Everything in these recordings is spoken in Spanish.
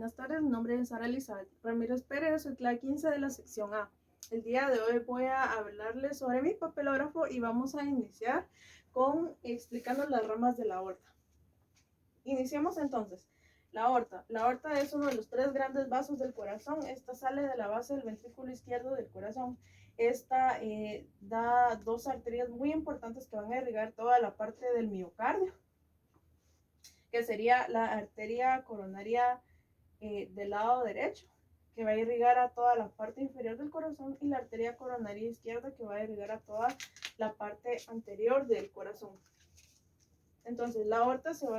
buenas tardes. Mi nombre es Sara Elizabeth Ramírez Pérez, soy clase 15 de la sección A. El día de hoy voy a hablarles sobre mi papelógrafo y vamos a iniciar con explicando las ramas de la aorta. Iniciamos entonces. La aorta. La aorta es uno de los tres grandes vasos del corazón. Esta sale de la base del ventrículo izquierdo del corazón. Esta da dos arterias muy importantes que van a irrigar toda la parte del miocardio, que sería la arteria coronaria del lado derecho, que va a irrigar a toda la parte inferior del corazón, y la arteria coronaria izquierda, que va a irrigar a toda la parte anterior del corazón. Entonces la aorta se va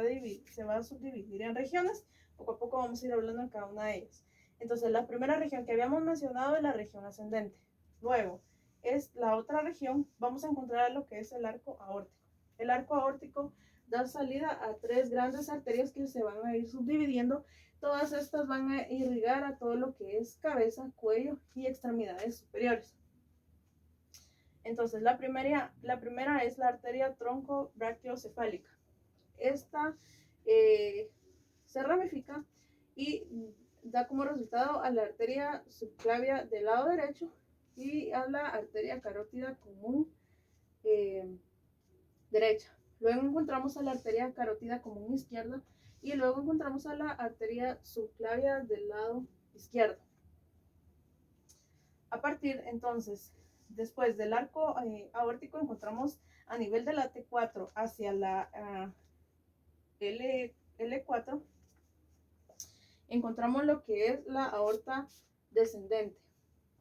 a subdividir en regiones. Poco a poco vamos a ir hablando de cada una de ellas. Entonces la primera región que habíamos mencionado es la región ascendente. Luego es la otra región, vamos a encontrar lo que es el arco aórtico. El arco aórtico da salida a tres grandes arterias que se van a ir subdividiendo. Todas estas van a irrigar a todo lo que es cabeza, cuello y extremidades superiores. Entonces la primera es la arteria tronco-brachiocefálica. Esta se ramifica y da como resultado a la arteria subclavia del lado derecho y a la arteria carótida común derecha. Luego encontramos a la arteria carótida común izquierda y luego encontramos a la arteria subclavia del lado izquierdo. A partir entonces, después del arco aórtico, encontramos a nivel de la T4 hacia la L4, encontramos lo que es la aorta descendente.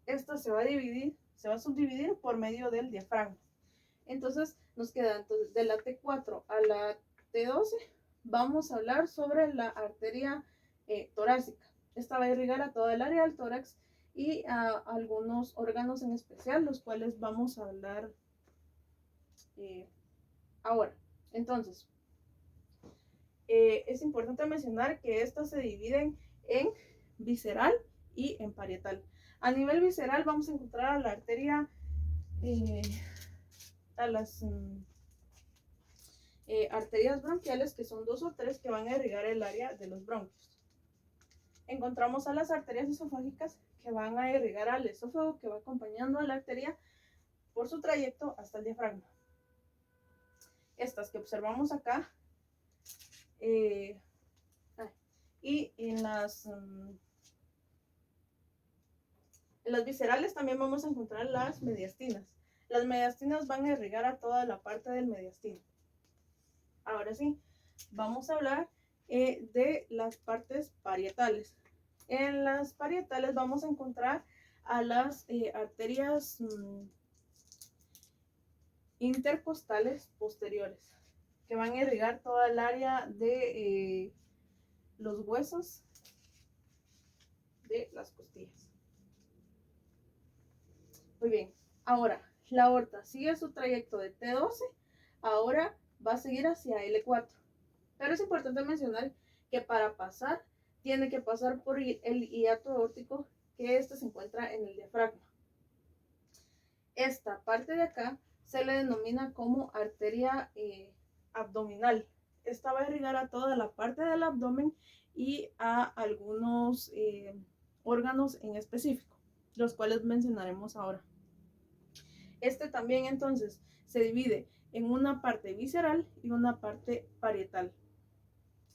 Esta se va a subdividir por medio del diafragma. Entonces nos queda entonces de la T4 a la T12, vamos a hablar sobre la arteria torácica. Esta va a irrigar a toda el área del tórax y a algunos órganos en especial, los cuales vamos a hablar ahora. Entonces, es importante mencionar que estas se dividen en visceral y en parietal. A nivel visceral vamos a encontrar a la arteria, a las arterias bronquiales, que son 2 o 3, que van a irrigar el área de los bronquios. Encontramos a las arterias esofágicas, que van a irrigar al esófago, que va acompañando a la arteria por su trayecto hasta el diafragma. Estas que observamos acá, y en las viscerales también vamos a encontrar las mediastinas. Las mediastinas van a irrigar a toda la parte del mediastino. Ahora sí, vamos a hablar de las partes parietales. En las parietales vamos a encontrar a las arterias intercostales posteriores, que van a irrigar toda el área de los huesos de las costillas. Muy bien, ahora la aorta sigue su trayecto de T12, ahora va a seguir hacia L4. Pero es importante mencionar que para pasar, tiene que pasar por el hiato aórtico, que este se encuentra en el diafragma. Esta parte de acá se le denomina como arteria abdominal. Esta va a irrigar a toda la parte del abdomen y a algunos órganos en específico, los cuales mencionaremos ahora. Este también entonces se divide en una parte visceral y una parte parietal.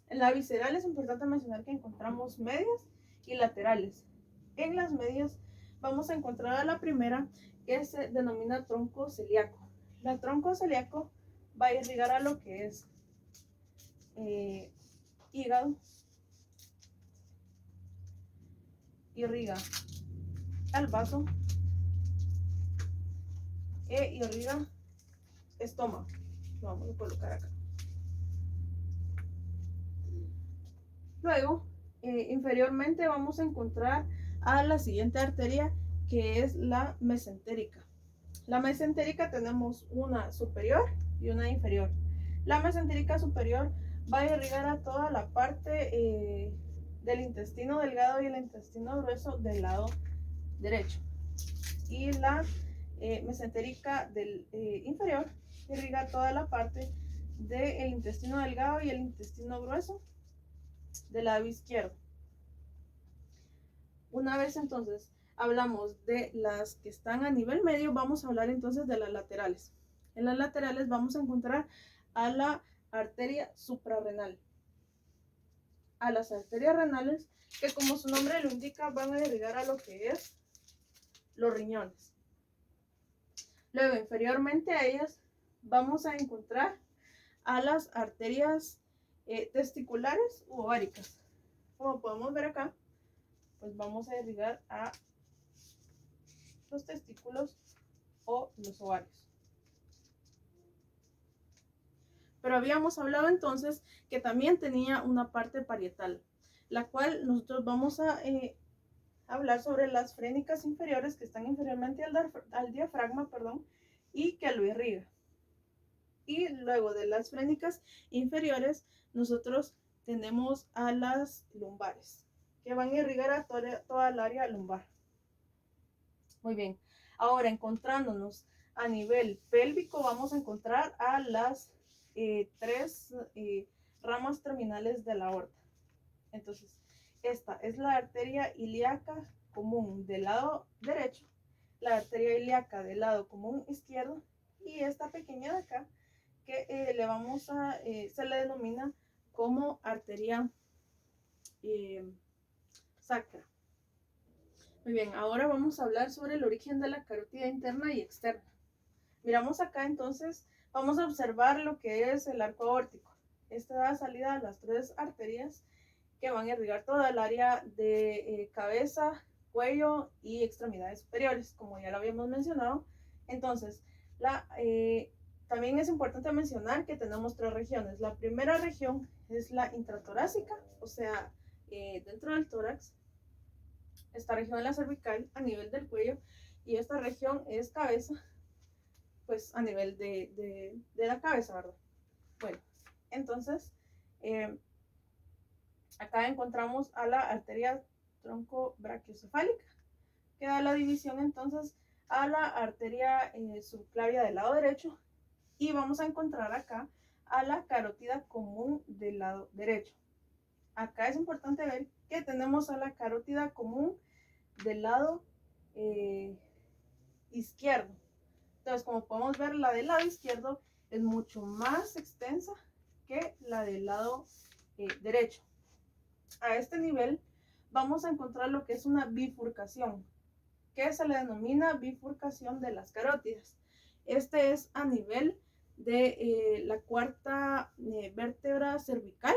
En la visceral es importante mencionar que encontramos medias y laterales. En las medias vamos a encontrar a la primera, que se denomina tronco celíaco. La tronco celíaco va a irrigar a lo que es hígado, irriga al vaso e irriga estómago. Lo vamos a colocar acá. Luego, inferiormente vamos a encontrar a la siguiente arteria, que es la mesentérica. La mesentérica tenemos una superior y una inferior. La mesentérica superior va a irrigar a toda la parte del intestino delgado y el intestino grueso del lado derecho. Y la mesentérica del inferior irriga toda la parte del intestino delgado y el intestino grueso del lado izquierdo. Una vez entonces hablamos de las que están a nivel medio, vamos a hablar entonces de las laterales. En las laterales vamos a encontrar a la arteria suprarrenal, a las arterias renales, que como su nombre lo indica, van a irrigar a lo que es los riñones. Luego, inferiormente a ellas, vamos a encontrar a las arterias testiculares u ováricas. Como podemos ver acá, pues vamos a irrigar a los testículos o los ovarios. Pero habíamos hablado entonces que también tenía una parte parietal, la cual nosotros vamos a hablar sobre las frénicas inferiores que están inferiormente al diafragma, y que lo irriga. Y luego de las frénicas inferiores, nosotros tenemos a las lumbares, que van a irrigar a toda el área lumbar. Muy bien, ahora encontrándonos a nivel pélvico, vamos a encontrar a las tres ramas terminales de la aorta. Entonces, esta es la arteria ilíaca común del lado derecho, la arteria ilíaca del lado común izquierdo, y esta pequeña de acá que se le denomina como arteria sacra. Muy bien, ahora vamos a hablar sobre el origen de la carótida interna y externa. Miramos acá entonces, vamos a observar lo que es el arco aórtico. Esta da salida a las tres arterias que van a irrigar toda el área de cabeza, cuello y extremidades superiores, como ya lo habíamos mencionado. Entonces, también es importante mencionar que tenemos tres regiones. La primera región es la intratorácica, o sea, dentro del tórax. Esta región es la cervical a nivel del cuello, y esta región es cabeza, pues a nivel de la cabeza, ¿verdad? Bueno, entonces, acá encontramos a la arteria tronco-brachiocefálica, que da la división entonces a la arteria subclavia del lado derecho, y vamos a encontrar acá a la carótida común del lado derecho. Acá es importante ver que tenemos a la carótida común del lado izquierdo. Entonces, como podemos ver, la del lado izquierdo es mucho más extensa que la del lado derecho. A este nivel vamos a encontrar lo que es una bifurcación, que se le denomina bifurcación de las carótidas. Este es a nivel de la cuarta vértebra cervical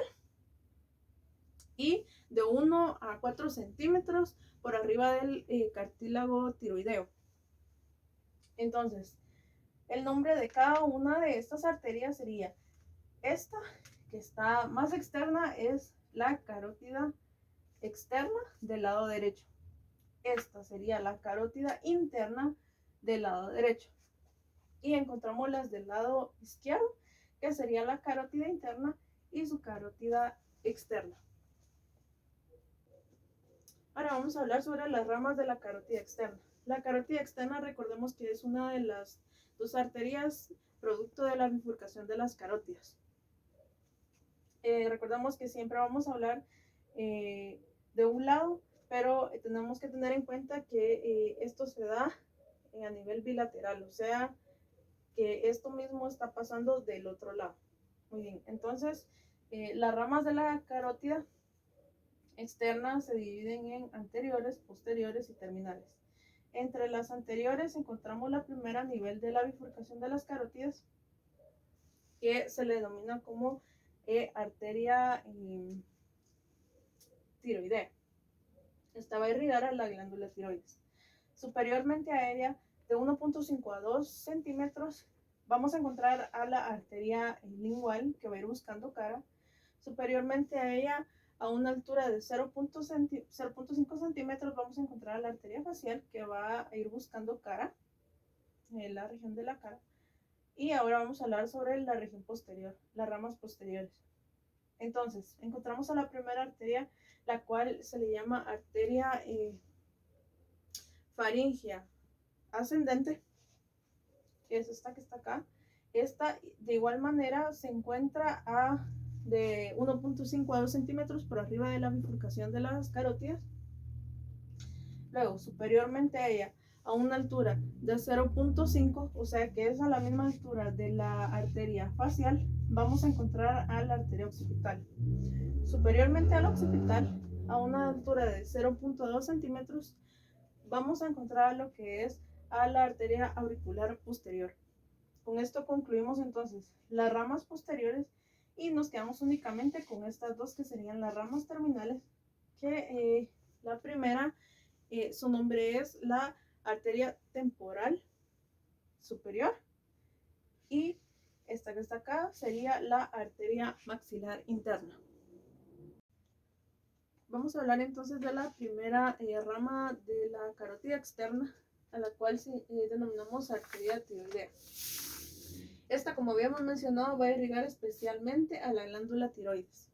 y de 1 a 4 centímetros por arriba del cartílago tiroideo. Entonces, el nombre de cada una de estas arterias sería esta, que está más externa, es la carótida externa del lado derecho. Esta sería la carótida interna del lado derecho. Y encontramos las del lado izquierdo, que sería la carótida interna y su carótida externa. Ahora vamos a hablar sobre las ramas de la carótida externa. La carótida externa, recordemos que es una de las dos arterias producto de la bifurcación de las carótidas. Recordemos que siempre vamos a hablar de un lado, pero tenemos que tener en cuenta que esto se da a nivel bilateral, o sea que esto mismo está pasando del otro lado. Muy bien, entonces las ramas de la carótida externa se dividen en anteriores, posteriores y terminales. Entre las anteriores encontramos la primera a nivel de la bifurcación de las carótidas, que se le denomina como arteria tiroidea. Esta va a irrigar a la glándula tiroides. Superiormente a ella, de 1.5 a 2 centímetros, vamos a encontrar a la arteria lingual, que va a ir buscando cara. Superiormente a ella, a una altura de 0.5 centímetros, vamos a encontrar a la arteria facial, que va a ir buscando cara, en la región de la cara. Y ahora vamos a hablar sobre la región posterior, las ramas posteriores. Entonces, encontramos a la primera arteria, la cual se le llama arteria faríngea ascendente, que es esta que está acá. Esta de igual manera se encuentra de 1.5 a 2 centímetros por arriba de la bifurcación de las carótidas. Luego, superiormente a ella, a una altura de 0.5, o sea que es a la misma altura de la arteria facial, vamos a encontrar a la arteria occipital. Superiormente al occipital, a una altura de 0.2 centímetros, vamos a encontrar lo que es a la arteria auricular posterior. Con esto concluimos entonces las ramas posteriores y nos quedamos únicamente con estas dos que serían las ramas terminales, que la primera, su nombre es la arteria temporal superior, y esta que está acá sería la arteria maxilar interna. Vamos a hablar entonces de la primera rama de la carótida externa, a la cual denominamos arteria tiroidea. Esta, como habíamos mencionado, va a irrigar especialmente a la glándula tiroides.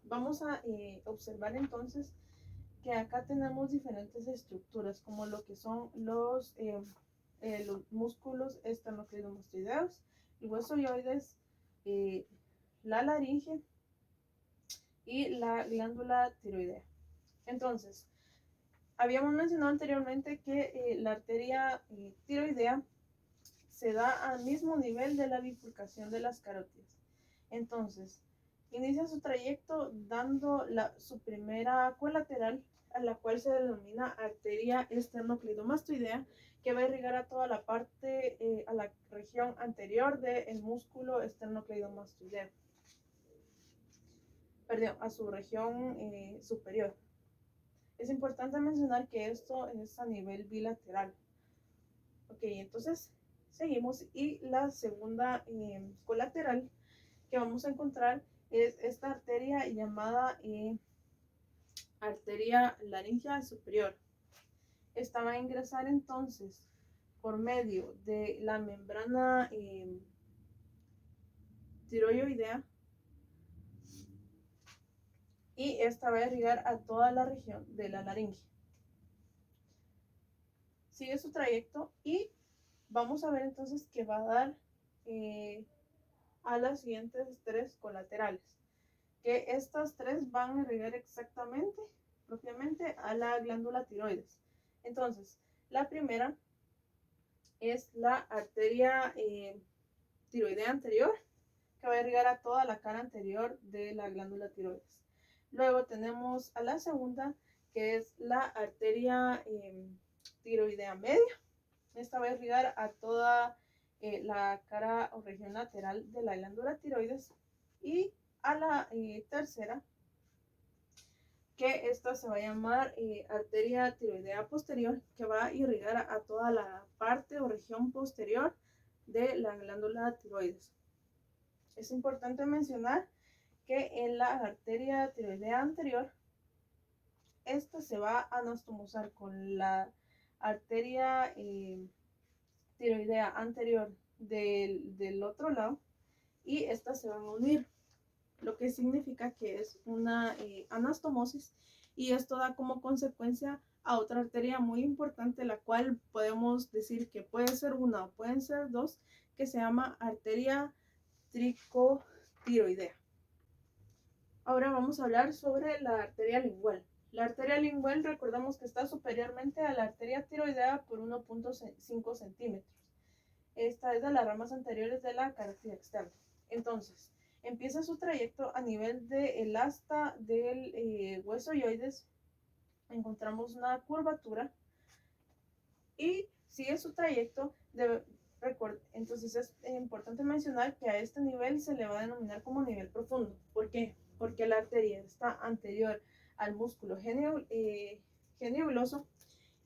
Vamos a observar entonces que acá tenemos diferentes estructuras, como lo que son los músculos esternocleidomastoideos, el hueso hioides, la laringe y la glándula tiroidea. Entonces, habíamos mencionado anteriormente que la arteria tiroidea se da al mismo nivel de la bifurcación de las carótidas. Entonces, inicia su trayecto dando su primera colateral, a la cual se denomina arteria esternocleidomastoidea, que va a irrigar a toda la parte, a la región anterior del músculo esternocleidomastoideo. Perdón, a su región superior. Es importante mencionar que esto es a nivel bilateral. Ok, entonces seguimos, y la segunda colateral que vamos a encontrar es esta arteria llamada arteria laringea superior. Esta va a ingresar entonces por medio de la membrana tiroidea, y esta va a irrigar a toda la región de la laringe. Sigue su trayecto y vamos a ver entonces que va a dar a las siguientes tres colaterales, que estas tres van a irrigar exactamente, propiamente, a la glándula tiroides. Entonces, la primera es la arteria tiroidea anterior, que va a irrigar a toda la cara anterior de la glándula tiroides. Luego tenemos a la segunda, que es la arteria tiroidea media. Esta va a irrigar a toda la cara o región lateral de la glándula tiroides. Y a la tercera, que esta se va a llamar arteria tiroidea posterior, que va a irrigar a toda la parte o región posterior de la glándula tiroides. Es importante mencionar que en la arteria tiroidea anterior, esta se va a anastomosar con la arteria tiroidea anterior del otro lado, y estas se van a unir, lo que significa que es una anastomosis, y esto da como consecuencia a otra arteria muy importante, la cual podemos decir que puede ser una o pueden ser dos, que se llama arteria tricotiroidea. Ahora vamos a hablar sobre la arteria lingual. La arteria lingual, recordamos que está superiormente a la arteria tiroidea por 1.5 centímetros. Esta es de las ramas anteriores de la carótida externa. Entonces, empieza su trayecto a nivel del asta del hueso hioides. Encontramos una curvatura y sigue su trayecto. Entonces es importante mencionar que a este nivel se le va a denominar como nivel profundo. ¿Por qué? Porque la arteria está anterior al músculo genioglosso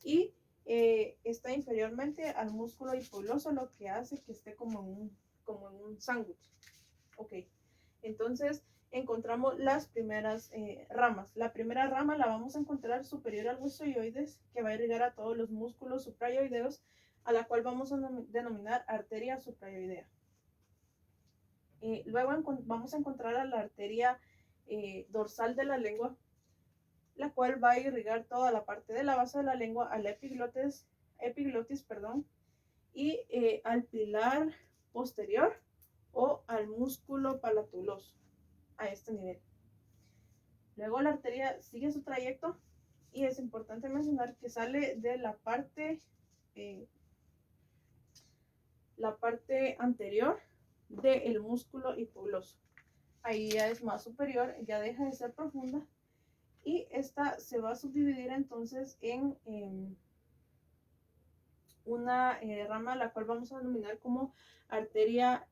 y está inferiormente al músculo hipogloso, lo que hace que esté como en un sándwich. Ok, entonces encontramos las primeras ramas. La primera rama la vamos a encontrar superior al hueso hioides, que va a irrigar a todos los músculos suprayoideos, a la cual vamos a denominar arteria suprayoidea. Luego vamos a encontrar a la arteria dorsal de la lengua, la cual va a irrigar toda la parte de la base de la lengua a la epiglotis, y al pilar posterior o al músculo palatuloso, a este nivel. Luego la arteria sigue su trayecto y es importante mencionar que sale de la parte anterior del músculo hipogloso. Ahí ya es más superior, ya deja de ser profunda, y esta se va a subdividir entonces en una rama la cual vamos a denominar como arteria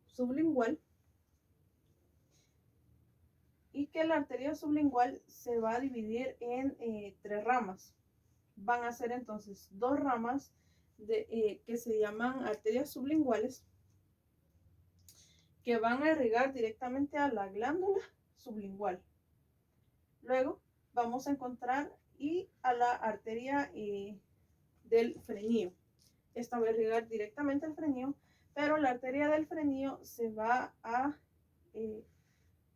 sublingual, y que la arteria sublingual se va a dividir en 3 ramas. Van a ser entonces 2 ramas que se llaman arterias sublinguales, que van a irrigar directamente a la glándula sublingual. Luego vamos a encontrar y a la arteria del frenillo. Esta va a irrigar directamente al frenillo, pero la arteria del frenillo se va a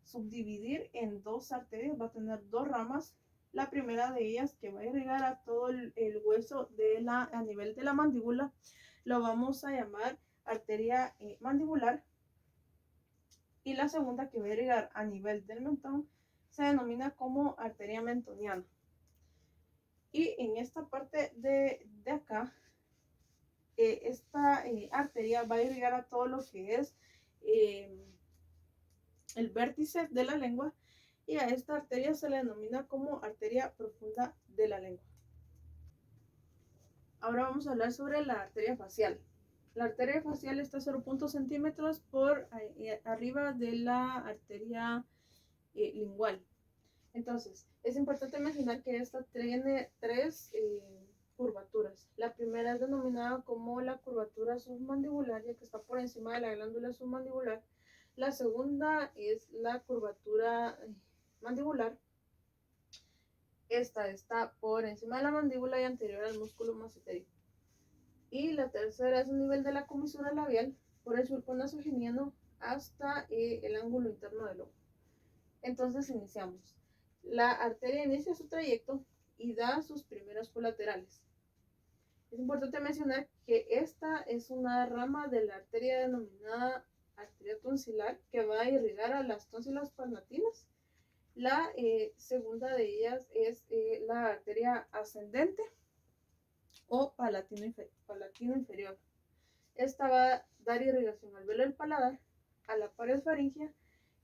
subdividir en 2 arterias, va a tener 2 ramas. La primera de ellas, que va a irrigar a todo el hueso a nivel de la mandíbula, lo vamos a llamar arteria mandibular. Y la segunda, que va a irrigar a nivel del mentón, se denomina como arteria mentoniana. Y en esta parte de acá, esta arteria va a irrigar a todo lo que es el vértice de la lengua, y a esta arteria se le denomina como arteria profunda de la lengua. Ahora vamos a hablar sobre la arteria facial. La arteria facial está a 0.0 centímetros por arriba de la arteria lingual. Entonces, es importante mencionar que esta tiene 3 curvaturas. La primera es denominada como la curvatura submandibular, ya que está por encima de la glándula submandibular. La segunda es la curvatura mandibular. Esta está por encima de la mandíbula y anterior al músculo massetérico. Y la tercera es a nivel de la comisura labial, por el surco nasogeniano hasta el ángulo interno del ojo. Entonces iniciamos. La arteria inicia su trayecto y da sus primeras colaterales. Es importante mencionar que esta es una rama de la arteria denominada arteria tonsilar, que va a irrigar a las tónsilas palatinas. La segunda de ellas es la arteria ascendente o palatino inferior. Esta va a dar irrigación al velo del paladar, a la pared faríngea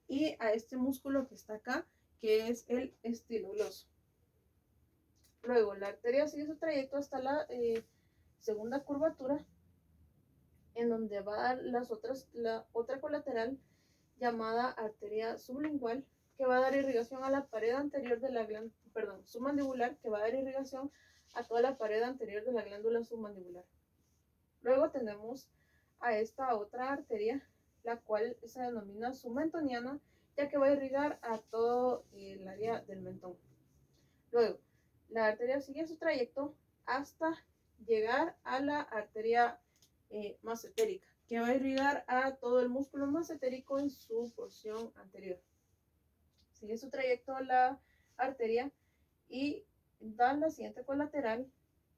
y a este músculo que está acá, que es el estiloglosio. Luego la arteria sigue su trayecto hasta la segunda curvatura, en donde va a dar la otra colateral llamada arteria sublingual, que va a dar irrigación a la pared anterior de la glándula, submandibular, que va a dar irrigación a toda la pared anterior de la glándula submandibular. Luego tenemos a esta otra arteria, la cual se denomina submentoniana, ya que va a irrigar a todo el área del mentón. Luego, la arteria sigue su trayecto hasta llegar a la arteria massetérica, que va a irrigar a todo el músculo massetérico en su porción anterior. Sigue su trayecto la arteria y da la siguiente colateral,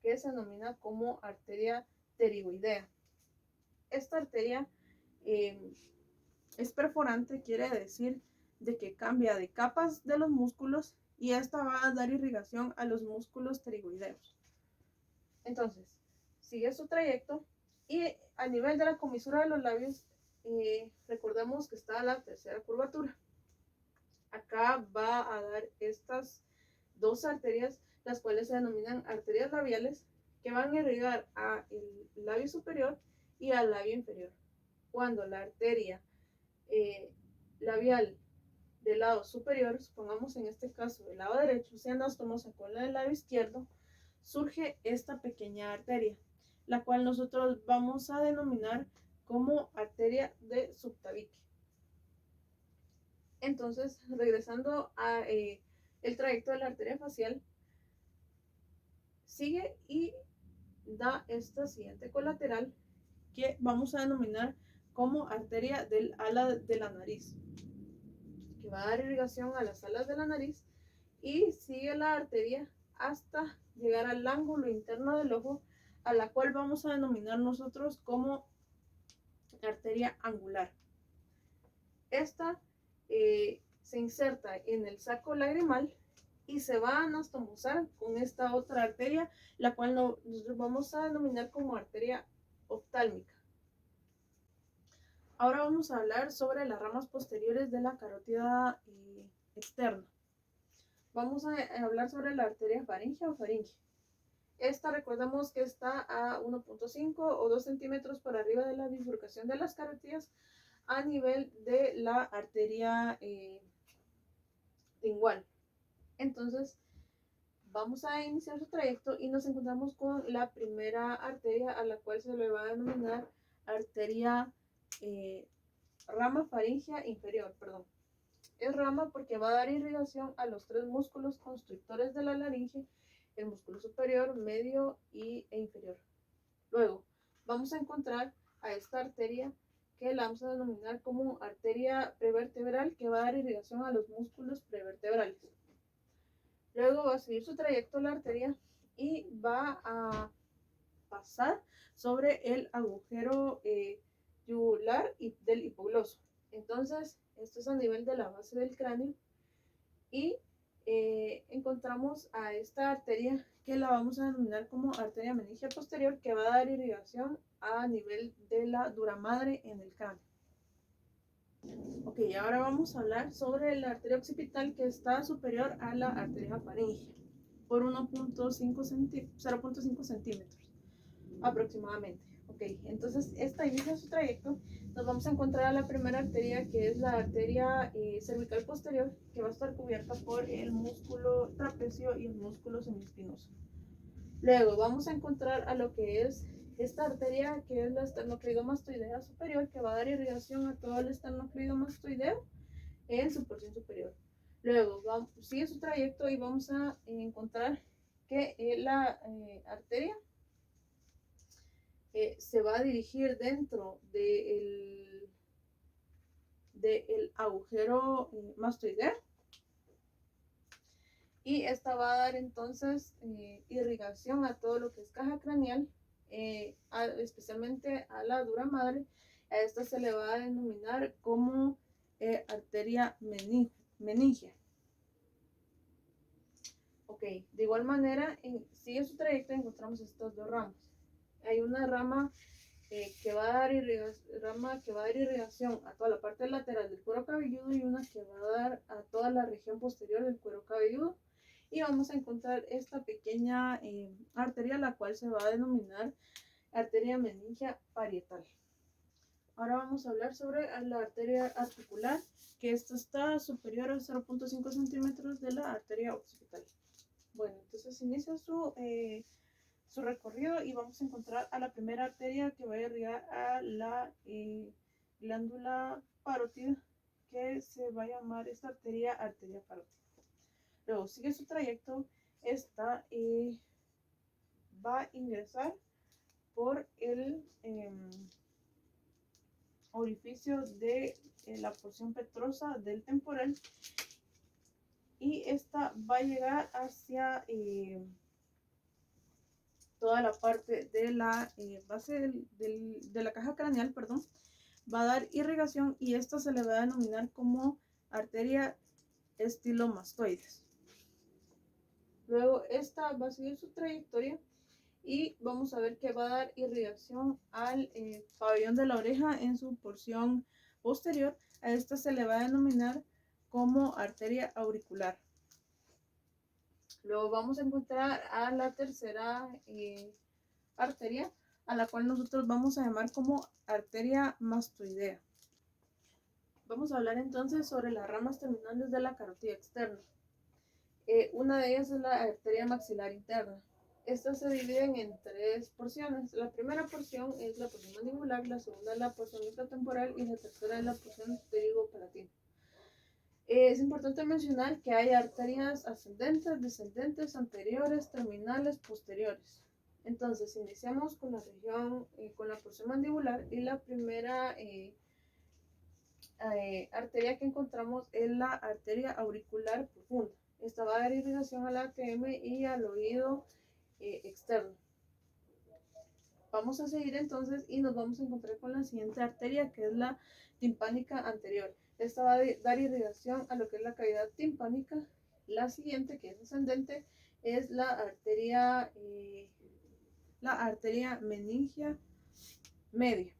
que se denomina como arteria pterigoidea. Esta arteria es perforante, quiere decir de que cambia de capas de los músculos, y esta va a dar irrigación a los músculos pterigoideos. Entonces, sigue su trayecto y a nivel de la comisura de los labios, recordemos que está la tercera curvatura. Acá va a dar estas 2 arterias, las cuales se denominan arterias labiales, que van a irrigar al labio superior y al labio inferior. Cuando la arteria labial del lado superior, supongamos en este caso del lado derecho, si anastomos con la del lado izquierdo, surge esta pequeña arteria, la cual nosotros vamos a denominar como arteria de subtabique. Entonces, regresando a el trayecto de la arteria facial, sigue y da esta siguiente colateral, que vamos a denominar como arteria del ala de la nariz, que va a dar irrigación a las alas de la nariz, y sigue la arteria hasta llegar al ángulo interno del ojo, a la cual vamos a denominar nosotros como arteria angular. Esta se inserta en el saco lagrimal y se va a anastomosar con esta otra arteria, la cual nosotros vamos a denominar como arteria oftálmica. Ahora vamos a hablar sobre las ramas posteriores de la carótida externa. Vamos a hablar sobre la arteria faríngea o faringe. Esta, recordemos que está a 1.5 o 2 centímetros por arriba de la bifurcación de las carótidas a nivel de la arteria lingual. Entonces, vamos a iniciar su trayecto y nos encontramos con la primera arteria, a la cual se le va a denominar arteria rama faríngea inferior, perdón. Es rama porque va a dar irrigación a los 3 músculos constrictores de la laringe, el músculo superior, medio e inferior. Luego, vamos a encontrar a esta arteria que la vamos a denominar como arteria prevertebral, que va a dar irrigación a los músculos prevertebrales. Luego va a seguir su trayecto la arteria y va a pasar sobre el agujero yugular y del hipogloso. Entonces, esto es a nivel de la base del cráneo y encontramos a esta arteria que la vamos a denominar como arteria meningia posterior, que va a dar irrigación a nivel de la dura madre en el cráneo. Ok, ahora vamos a hablar sobre la arteria occipital, que está superior a la arteria faríngea por 0.5 centímetros aproximadamente. Ok, entonces esta inicia su trayecto. Nos vamos a encontrar a la primera arteria, que es la arteria cervical posterior, que va a estar cubierta por el músculo trapecio y el músculo semiespinoso. Luego vamos a encontrar a lo que es esta arteria, que es la esternocleidomastoidea superior, que va a dar irrigación a todo el esternocleidomastoideo en su porción superior. Luego sigue su trayecto y vamos a encontrar que la arteria se va a dirigir dentro del agujero mastoideo, y esta va a dar entonces irrigación a todo lo que es caja craneal, especialmente a la dura madre. A esta se le va a denominar como arteria meningia. Ok, de igual manera, sigue su trayecto y encontramos estas dos ramas. Hay una rama que va a dar irrigación a toda la parte lateral del cuero cabelludo, y una que va a dar a toda la región posterior del cuero cabelludo. Y vamos a encontrar esta pequeña arteria, la cual se va a denominar arteria meningia parietal. Ahora vamos a hablar sobre la arteria articular, que esta está superior a 0.5 centímetros de la arteria occipital. Bueno, entonces inicia su recorrido y vamos a encontrar a la primera arteria, que va a irrigar a la glándula parótida, que se va a llamar esta arteria parótida. Luego sigue su trayecto, esta va a ingresar por el orificio de la porción petrosa del temporal, y esta va a llegar hacia toda la parte de la base de la caja craneal, perdón. Va a dar irrigación, y esta se le va a denominar como arteria estilomastoides. Luego esta va a seguir su trayectoria y vamos a ver que va a dar irrigación al pabellón de la oreja en su porción posterior. A esta se le va a denominar como arteria auricular. Luego vamos a encontrar a la tercera arteria, a la cual nosotros vamos a llamar como arteria mastoidea. Vamos a hablar entonces sobre las ramas terminales de la carótida externa. Una de ellas es la arteria maxilar interna. Estas se dividen en 3 porciones. La primera porción es la porción mandibular, la segunda es la porción intratemporal y la tercera es la porción pterigo-palatina. Es importante mencionar que hay arterias ascendentes, descendentes, anteriores, terminales, posteriores. Entonces, iniciamos con la región, con la porción mandibular, y la primera arteria que encontramos es la arteria auricular profunda. Esta va a dar irrigación al ATM y al oído externo. Vamos a seguir entonces y nos vamos a encontrar con la siguiente arteria, que es la timpánica anterior. Esta va a dar irrigación a lo que es la cavidad timpánica La siguiente, que es ascendente, es la arteria meningia media.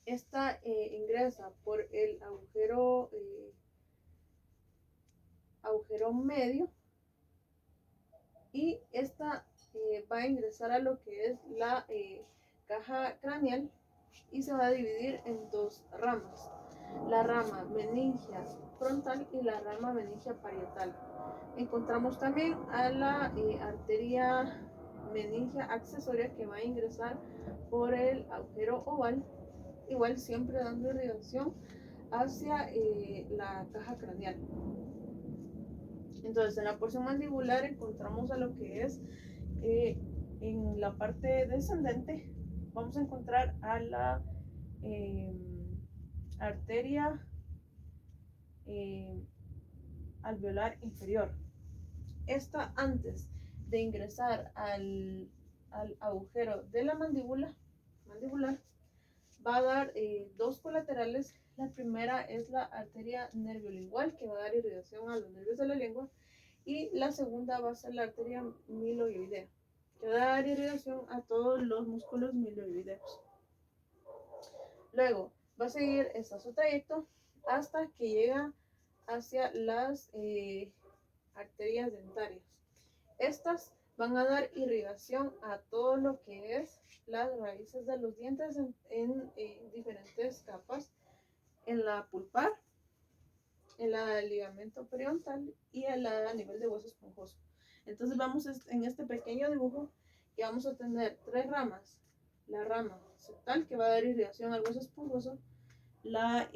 Esta ingresa por el agujero medio, y esta va a ingresar a lo que es la caja craneal, y se va a dividir en dos ramas: la rama meningia frontal y la rama meningia parietal. Encontramos también a la arteria meningia accesoria, que va a ingresar por el agujero oval, igual siempre dando irrigación hacia la caja craneal. Entonces, en la porción mandibular encontramos a lo que es en la parte descendente, vamos a encontrar a la arteria alveolar inferior. Esta, antes de ingresar al agujero de la mandibular, va a dar dos colaterales. La primera es la arteria nerviolingual, que va a dar irrigación a los nervios de la lengua, y la segunda va a ser la arteria miloioidea, que va a dar irrigación a todos los músculos miloioideos. Luego va a seguir su trayecto hasta que llega hacia las arterias dentarias. Estas van a dar irrigación a todo lo que es las raíces de los dientes en diferentes capas: en la pulpar, en la ligamento periodontal y a nivel de hueso esponjoso. Entonces vamos en este pequeño dibujo que vamos a tener tres ramas: la rama septal, que va a dar irrigación al hueso esponjoso; la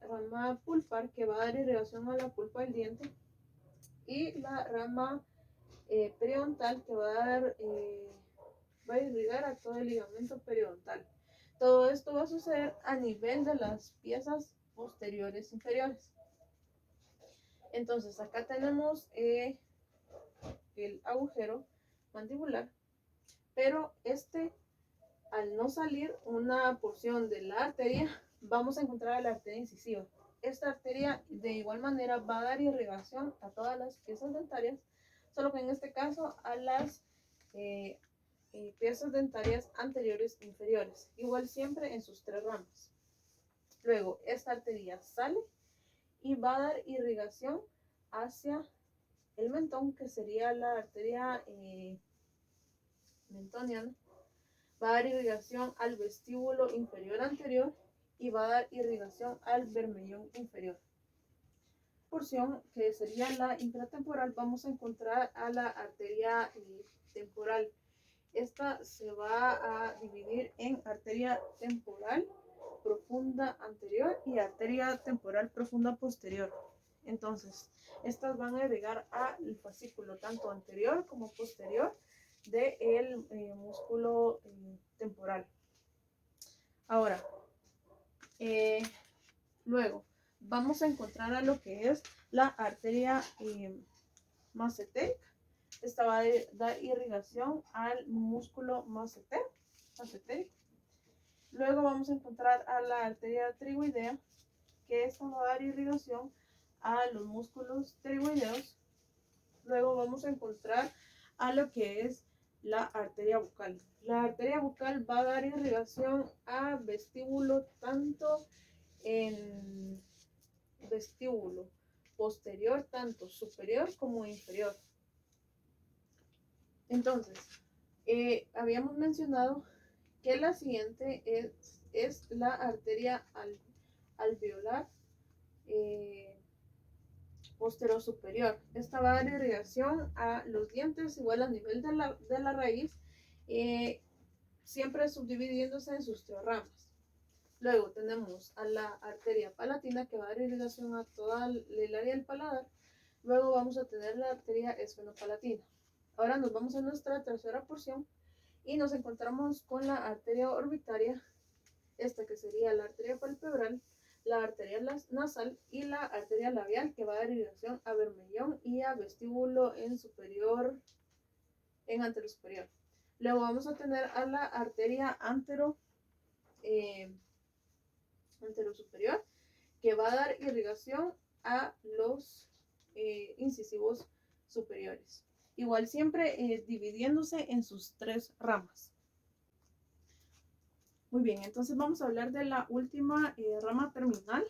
rama pulpar, que va a dar irrigación a la pulpa del diente; y la rama periodontal, que va a irrigar a todo el ligamento periodontal. Todo esto va a suceder a nivel de las piezas posteriores inferiores. Entonces, acá tenemos el agujero mandibular, pero al no salir una porción de la arteria, vamos a encontrar la arteria incisiva. Esta arteria de igual manera va a dar irrigación a todas las piezas dentarias, solo que en este caso a las piezas dentarias anteriores e inferiores, igual siempre en sus tres ramas. Luego, esta arteria sale y va a dar irrigación hacia el mentón, que sería la arteria mentoniana. Va a dar irrigación al vestíbulo inferior anterior y va a dar irrigación al bermellón inferior. Porción que sería la intratemporal, vamos a encontrar a la arteria temporal. Esta se va a dividir en arteria temporal profunda anterior y arteria temporal profunda posterior. Entonces, estas van a irrigar al fascículo tanto anterior como posterior del músculo temporal. Ahora, luego vamos a encontrar a lo que es la arteria massetérica. Esta va a dar irrigación al músculo massetérico. Luego vamos a encontrar a la arteria trigoidea, que esta va a dar irrigación a los músculos trigoideos. Luego vamos a encontrar a lo que es la arteria bucal. La arteria bucal va a dar irrigación a vestíbulo, tanto en vestíbulo posterior, tanto superior como inferior. Entonces, habíamos mencionado que la siguiente es la arteria alveolar posterior superior. Esta va a dar irrigación a los dientes, igual a nivel de la raíz, siempre subdividiéndose en sus tres ramas. Luego tenemos a la arteria palatina, que va a dar irrigación a toda el área del paladar. Luego vamos a tener la arteria esfenopalatina. Ahora nos vamos a nuestra tercera porción y nos encontramos con la arteria orbitaria, esta que sería la arteria palpebral, la arteria nasal y la arteria labial, que va a dar irrigación a bermellón y a vestíbulo en anterosuperior. Luego vamos a tener a la arteria anterosuperior, que va a dar irrigación a los incisivos superiores. Igual siempre dividiéndose en sus 3 ramas. Muy bien, entonces vamos a hablar de la última rama terminal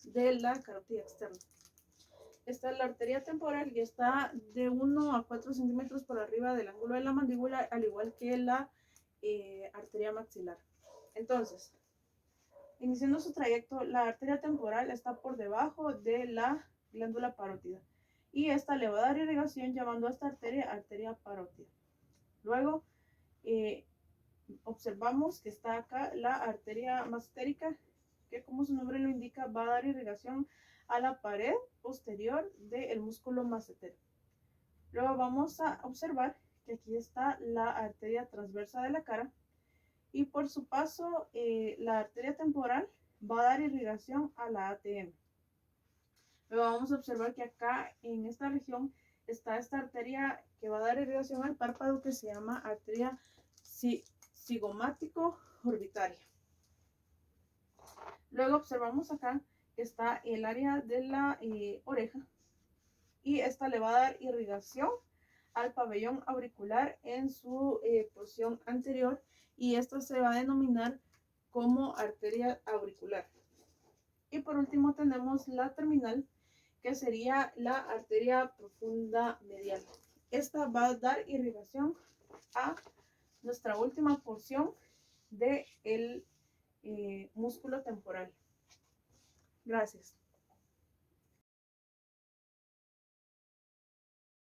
de la carótida externa. Esta es la arteria temporal y está de 1 a 4 centímetros por arriba del ángulo de la mandíbula, al igual que la arteria maxilar. Entonces, iniciando su trayecto, la arteria temporal está por debajo de la glándula parótida y esta le va a dar irrigación llamando a esta arteria arteria parótida. Luego, observamos que está acá la arteria mastérica, que como su nombre lo indica, va a dar irrigación a la pared posterior del músculo massetero. Luego vamos a observar que aquí está la arteria transversa de la cara y por su paso la arteria temporal va a dar irrigación a la ATM. Luego vamos a observar que acá en esta región está esta arteria que va a dar irrigación al párpado, que se llama arteria cigomático orbitaria. Luego observamos acá que está el área de la oreja y esta le va a dar irrigación al pabellón auricular en su porción anterior y esta se va a denominar como arteria auricular. Y por último tenemos la terminal, que sería la arteria profunda medial. Esta va a dar irrigación a nuestra última porción del músculo temporal. Gracias.